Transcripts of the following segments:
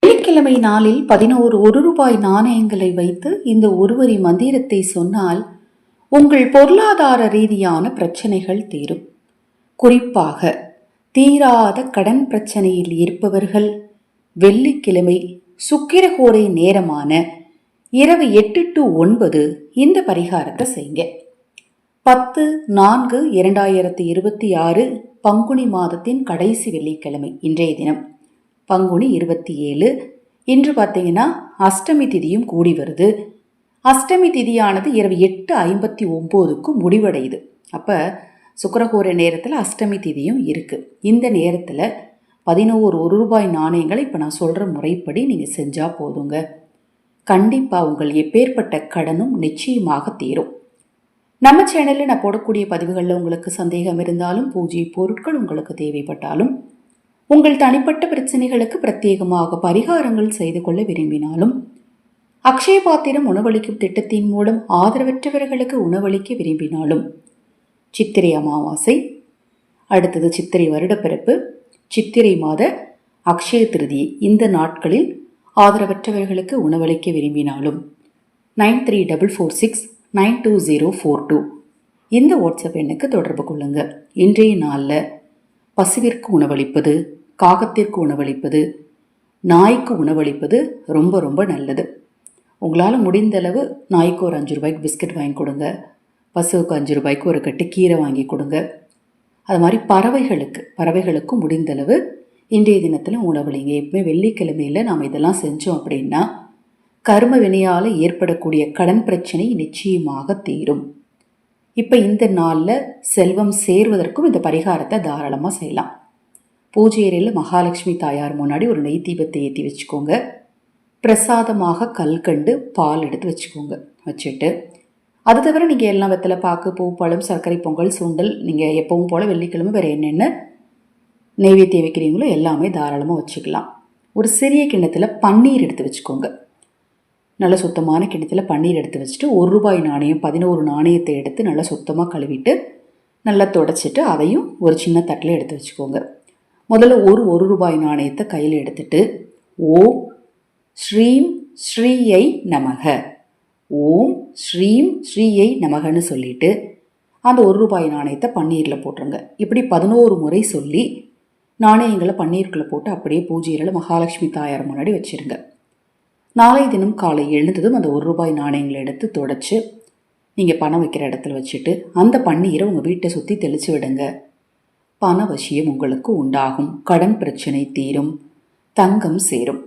வெள்ளிக்கிழமை நாளில் 11 1 ரூபாய் நாணயங்களை வைத்து இந்த ஒருவரி மந்திரத்தை சொன்னால் உங்கள் பொருளாதார ரீதியான பிரச்சனைகள் தீரும். குறிப்பாக தீராத கடன் பிரச்சனையில் இருப்பவர்கள் வெள்ளிக்கிழமை சுக்கிரஹோரை நேரமான இரவு 8 to 9 இந்த பரிகாரத்தை செய்யுங்க. 10/4/2026 பங்குனி மாதத்தின் கடைசி வெள்ளிக்கிழமை இன்றைய தினம் பங்குனி 27. இன்று பார்த்தீங்கன்னா அஷ்டமி திதியும் கூடி வருது. அஷ்டமி திதியானது இரவு 8:59 முடிவடையுது. அப்போ சுக்கிரஹோரை நேரத்தில் அஷ்டமி திதியும் இருக்குது. இந்த நேரத்தில் 11 1 ரூபாய் நாணயங்களை இப்போ நான் சொல்கிற முறைப்படி நீங்கள் செஞ்சால் போதுங்க. கண்டிப்பாக உங்கள் எப்பேற்பட்ட கடனும் நிச்சயமாக தீரும். நம்ம சேனலில் நான் போடக்கூடிய பதிவுகளில் உங்களுக்கு சந்தேகம் இருந்தாலும், பூஜை பொருட்கள் உங்களுக்கு தேவைப்பட்டாலும், உங்கள் தனிப்பட்ட பிரச்சனைகளுக்கு பிரத்யேகமாக பரிகாரங்கள் செய்து கொள்ள விரும்பினாலும், அக்ஷய பாத்திரம் உணவளிக்கும் திட்டத்தின் மூலம் ஆதரவற்றவர்களுக்கு உணவளிக்க விரும்பினாலும், சித்திரை அமாவாசை, அடுத்தது சித்திரை வருடப்பிறப்பு, சித்திரை மாத அக்ஷய திருதியை இந்த நாட்களில் ஆதரவற்றவர்களுக்கு உணவளிக்க விரும்பினாலும் 9344692042 இந்த வாட்ஸ்அப் எண்ணுக்கு தொடர்பு கொள்ளுங்க. இன்றைய நாளில் பசுவிற்கு உணவளிப்பது, காகத்திற்கு உணவளிப்பது, நாய்க்கு உணவளிப்பது ரொம்ப ரொம்ப நல்லது. உங்களால் முடிந்தளவு நாய்க்கு ஒரு 5 ரூபாய்க்கு பிஸ்கட் வாங்கி கொடுங்க, பசுவுக்கு 5 ரூபாய்க்கு ஒரு கட்டு கீரை வாங்கி கொடுங்க. அது மாதிரி பறவைகளுக்கும் முடிந்தளவு இன்றைய தினத்தில் உணவளிங்க. எப்பவுமே வெள்ளிக்கிழமையில் நாம் இதெல்லாம் செஞ்சோம் அப்படின்னா கர்ம வினையால் ஏற்படக்கூடிய கடன் பிரச்சனை நிச்சயமாக தீரும். இப்போ இந்த நாளில் செல்வம் சேர்வதற்கும் இந்த பரிகாரத்தை தாராளமாக செய்யலாம். பூஜை அறையில் மகாலட்சுமி தாயார் முன்னாடி ஒரு நெய் தீபத்தை ஏற்றி வச்சுக்கோங்க. பிரசாதமாக கல்கண்டு பால் எடுத்து வச்சுட்டு அது தவிர நீங்கள் எல்லாம் வெத்தலை பாக்கு, பூ, பழம், சர்க்கரை பொங்கல், சுண்டல், நீங்கள் எப்பவும் போல் வெள்ளிக்கிழமை வேறு என்னென்ன நெய்வேத்தியம் வைக்கிறீங்களோ எல்லாமே தாராளமாக வச்சுக்கலாம். ஒரு சிறிய கிண்ணத்தில் பன்னீர் எடுத்து வச்சுக்கோங்க. நல்ல சுத்தமான கிண்ணத்தில் பன்னீர் எடுத்து வச்சுட்டு 1 ரூபாய் நாணயம் 11 நாணயத்தை எடுத்து நல்லா சுத்தமாக கழுவிட்டு நல்லா தொடச்சிட்டு அதையும் ஒரு சின்ன தட்டில் எடுத்து வச்சுக்கோங்க. முதல்ல 1 ரூபாய் நாணயத்தை கையில் எடுத்துட்டு ஓம் ஸ்ரீம் ஸ்ரீயை நமக, ஓம் ஸ்ரீம் ஸ்ரீயை நமகன்னு சொல்லிட்டு அந்த 1 ரூபாய் நாணயத்தை பன்னீரில் போட்டுருங்க. இப்படி 11 முறை சொல்லி நாணயங்களை பன்னீருக்குள்ளே போட்டு அப்படியே பூஜையில் மகாலட்சுமி தாயார் முன்னாடி வச்சுருங்க. நாளை தினம் காலை எழுந்ததும் அந்த 1 ரூபாய் நாணயங்களை எடுத்து தொடச்சி நீங்கள் பணம் வைக்கிற இடத்துல வச்சுட்டு அந்த பன்னீரை உங்கள் வீட்டை சுற்றி தெளித்து விடுங்க. பண வசியம் உங்களுக்கு உண்டாகும், கடன் பிரச்சனை தீரும், தங்கம் சேரும்.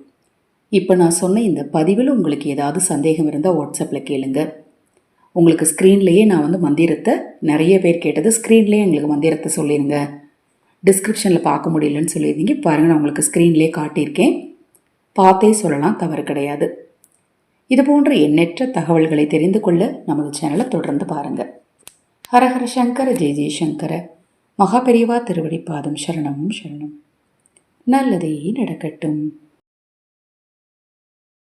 இப்போ நான் சொன்ன இந்த பதிவில் உங்களுக்கு ஏதாவது சந்தேகம் இருந்தால் வாட்ஸ்அப்பில் கேளுங்க. உங்களுக்கு ஸ்க்ரீன்லேயே நான் மந்திரத்தை நிறைய பேர் கேட்டது, ஸ்க்ரீன்லேயே எங்களுக்கு மந்திரத்தை சொல்லிடுங்க. டிஸ்கிரிப்ஷனில் பார்க்க முடியலன்னு சொல்லியிருந்தீங்க. பாருங்கள், நான் உங்களுக்கு ஸ்க்ரீன்லேயே காட்டியிருக்கேன், பார்த்தே சொல்லலாம், தவறு கிடையாது. இது போன்ற எண்ணற்ற தகவல்களை தெரிந்து கொள்ள நமது சேனலை தொடர்ந்து பாருங்கள். ஹரஹர சங்கர, ஜெய ஜெயசங்கர, மகா பெரியவா திருவடி பாதம் சரணம் சரணம். நல்லதே நடக்கட்டும்.